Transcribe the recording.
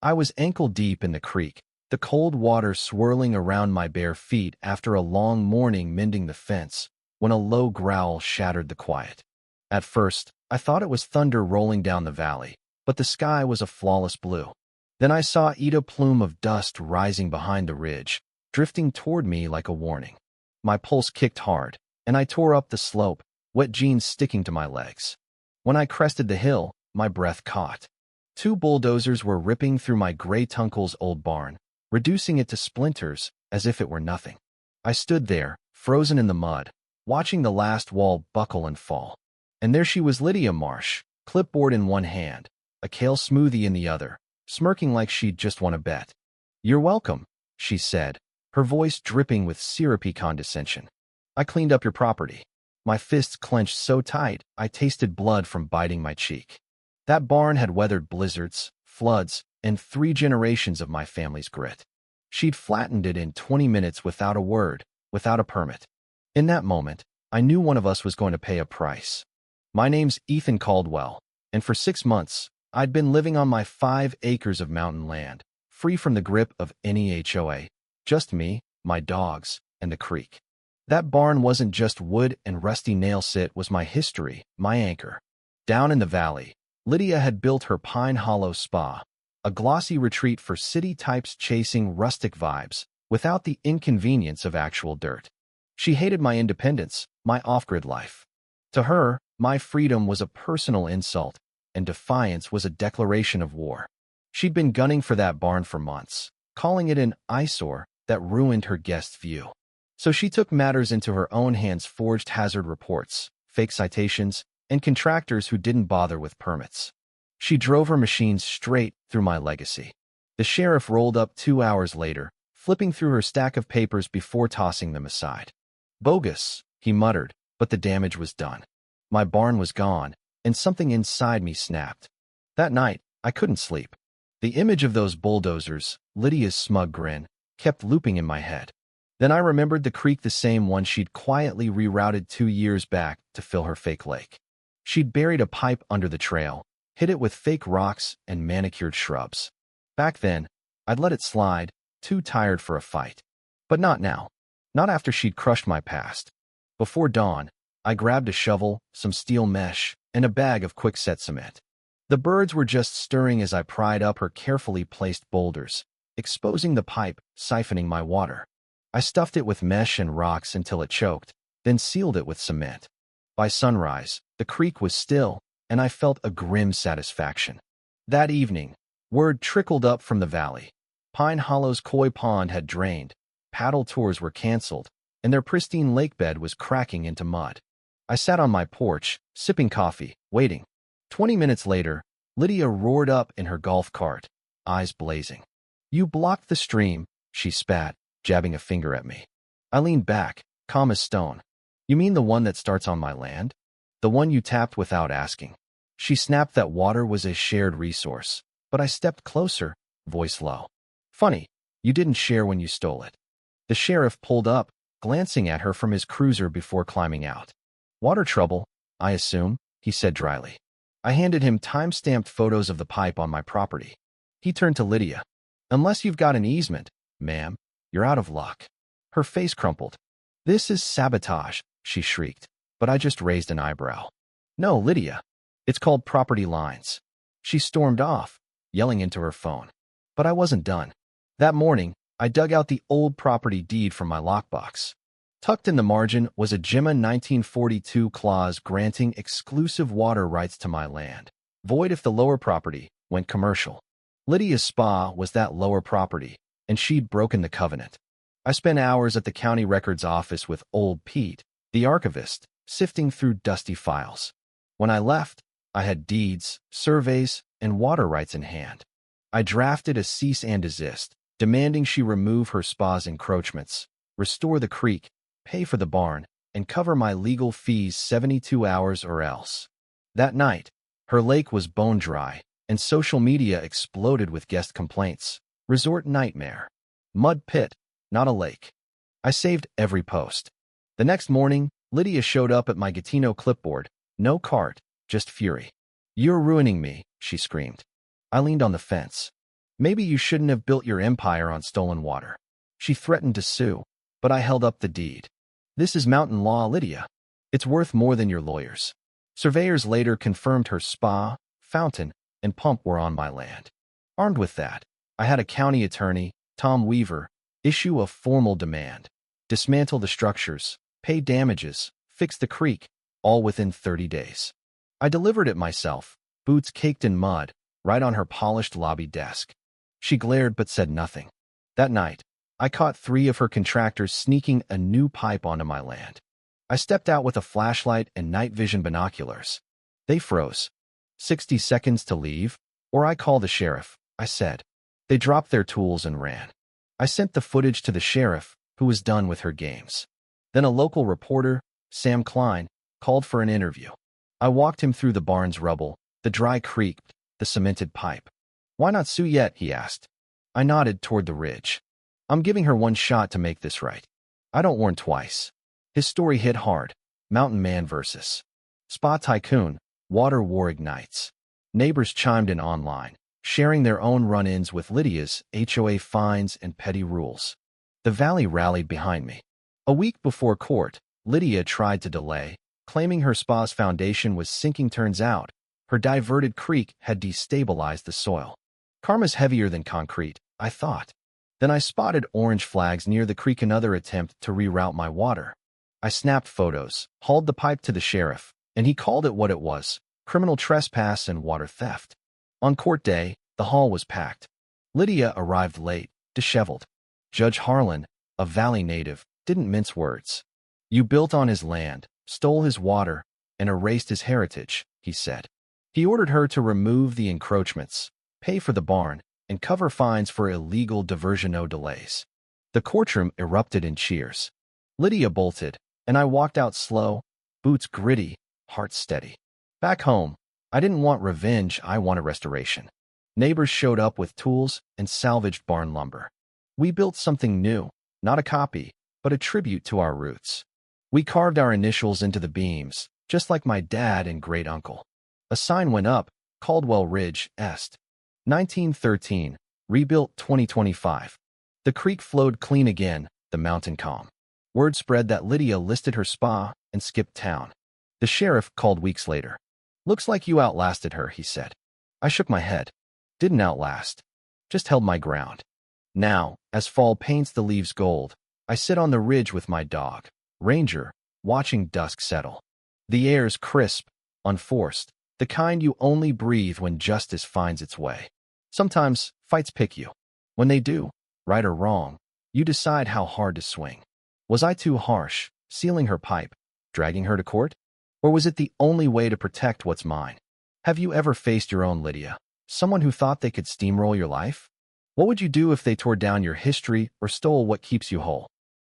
I was ankle-deep in the creek, the cold water swirling around my bare feet after a long morning mending the fence, when a low growl shattered the quiet. At first, I thought it was thunder rolling down the valley, but the sky was a flawless blue. Then I saw a plume of dust rising behind the ridge, drifting toward me like a warning. My pulse kicked hard, and I tore up the slope, wet jeans sticking to my legs. When I crested the hill, my breath caught. Two bulldozers were ripping through my great-uncle's old barn, reducing it to splinters as if it were nothing. I stood there, frozen in the mud, watching the last wall buckle and fall. And there she was, Lydia Marsh, clipboard in one hand, a kale smoothie in the other, smirking like she'd just won a bet. "You're welcome," she said, her voice dripping with syrupy condescension. "I cleaned up your property." My fists clenched so tight, I tasted blood from biting my cheek. That barn had weathered blizzards, floods, and 3 generations of my family's grit. She'd flattened it in 20 minutes without a word, without a permit. In that moment, I knew one of us was going to pay a price. My name's Ethan Caldwell, and for 6 months, I'd been living on my 5 acres of mountain land, free from the grip of any HOA. Just me, my dogs, and the creek. That barn wasn't just wood and rusty nails, it was my history, my anchor. Down in the valley, Lydia had built her Pine Hollow Spa, a glossy retreat for city types chasing rustic vibes, without the inconvenience of actual dirt. She hated my independence, my off-grid life. To her, my freedom was a personal insult, and defiance was a declaration of war. She'd been gunning for that barn for months, calling it an eyesore that ruined her guest view. So she took matters into her own hands, forged hazard reports, fake citations, and contractors who didn't bother with permits. She drove her machines straight through my legacy. The sheriff rolled up 2 hours later, flipping through her stack of papers before tossing them aside. "Bogus," he muttered, but the damage was done. My barn was gone, and something inside me snapped. That night, I couldn't sleep. The image of those bulldozers, Lydia's smug grin, kept looping in my head. Then I remembered the creek, the same one she'd quietly rerouted 2 years back to fill her fake lake. She'd buried a pipe under the trail, hid it with fake rocks and manicured shrubs. Back then, I'd let it slide, too tired for a fight. But not now. Not after she'd crushed my past. Before dawn, I grabbed a shovel, some steel mesh, and a bag of quickset cement. The birds were just stirring as I pried up her carefully placed boulders, exposing the pipe, siphoning my water. I stuffed it with mesh and rocks until it choked, then sealed it with cement. By sunrise, the creek was still, and I felt a grim satisfaction. That evening, word trickled up from the valley. Pine Hollow's koi pond had drained, paddle tours were canceled, and their pristine lakebed was cracking into mud. I sat on my porch, sipping coffee, waiting. 20 minutes later, Lydia roared up in her golf cart, eyes blazing. "You blocked the stream," she spat, jabbing a finger at me. I leaned back, calm as stone. "You mean the one that starts on my land? The one you tapped without asking?" She snapped that water was a shared resource, but I stepped closer, voice low. "Funny, you didn't share when you stole it." The sheriff pulled up, glancing at her from his cruiser before climbing out. "Water trouble, I assume," he said dryly. I handed him time-stamped photos of the pipe on my property. He turned to Lydia. "Unless you've got an easement, ma'am, you're out of luck." Her face crumpled. "This is sabotage," she shrieked, but I just raised an eyebrow. "No, Lydia. It's called property lines." She stormed off, yelling into her phone. But I wasn't done. That morning, I dug out the old property deed from my lockbox. Tucked in the margin was a Gemma 1942 clause granting exclusive water rights to my land, void if the lower property went commercial. Lydia's spa was that lower property, and she'd broken the covenant. I spent hours at the county records office with old Pete, the archivist, sifting through dusty files. When I left, I had deeds, surveys, and water rights in hand. I drafted a cease and desist, demanding she remove her spa's encroachments, restore the creek, pay for the barn, and cover my legal fees 72 hours or else. That night, her lake was bone dry, and social media exploded with guest complaints. "Resort nightmare. Mud pit, not a lake." I saved every post. The next morning, Lydia showed up at my Gatineau clipboard, no cart, just fury. "You're ruining me," she screamed. I leaned on the fence. Maybe you shouldn't have built your empire on stolen water. She threatened to sue, but I held up the deed. This is mountain law, Lydia. It's worth more than your lawyers. Surveyors later confirmed her spa, fountain, and pump were on my land. Armed with that, I had a county attorney, Tom Weaver, issue a formal demand. Dismantle the structures, pay damages, fix the creek, all within 30 days. I delivered it myself, boots caked in mud, right on her polished lobby desk. She glared but said nothing. That night, I caught 3 of her contractors sneaking a new pipe onto my land. I stepped out with a flashlight and night vision binoculars. They froze. 60 seconds to leave, or I call the sheriff, I said. They dropped their tools and ran. I sent the footage to the sheriff, who was done with her games. Then a local reporter, Sam Klein, called for an interview. I walked him through the barn's rubble, the dry creek, the cemented pipe. Why not sue yet, he asked. I nodded toward the ridge. I'm giving her one shot to make this right. I don't warn twice. His story hit hard. Mountain Man versus Spa Tycoon. Water war ignites. Neighbors chimed in online, sharing their own run-ins with Lydia's HOA fines and petty rules. The valley rallied behind me. A week before court, Lydia tried to delay, claiming her spa's foundation was sinking. Turns out, her diverted creek had destabilized the soil. Karma's heavier than concrete, I thought. Then I spotted orange flags near the creek, another attempt to reroute my water. I snapped photos, hauled the pipe to the sheriff, and he called it what it was: criminal trespass and water theft. On court day, the hall was packed. Lydia arrived late, disheveled. Judge Harlan, a Valley native, didn't mince words. You built on his land, stole his water, and erased his heritage, he said. He ordered her to remove the encroachments, pay for the barn, and cover fines for illegal diversion. No delays. The courtroom erupted in cheers. Lydia bolted, and I walked out slow, boots gritty, heart steady. Back home, I didn't want revenge, I wanted restoration. Neighbors showed up with tools and salvaged barn lumber. We built something new, not a copy, but a tribute to our roots. We carved our initials into the beams, just like my dad and great-uncle. A sign went up, Caldwell Ridge, Est. 1913, rebuilt 2025. The creek flowed clean again, the mountain calm. Word spread that Lydia listed her spa and skipped town. The sheriff called weeks later. Looks like you outlasted her, he said. I shook my head. Didn't outlast. Just held my ground. Now, as fall paints the leaves gold, I sit on the ridge with my dog, Ranger, watching dusk settle. The air's crisp, unforced, the kind you only breathe when justice finds its way. Sometimes, fights pick you. When they do, right or wrong, you decide how hard to swing. Was I too harsh, sealing her pipe, dragging her to court? Or was it the only way to protect what's mine? Have you ever faced your own Lydia? Someone who thought they could steamroll your life? What would you do if they tore down your history or stole what keeps you whole?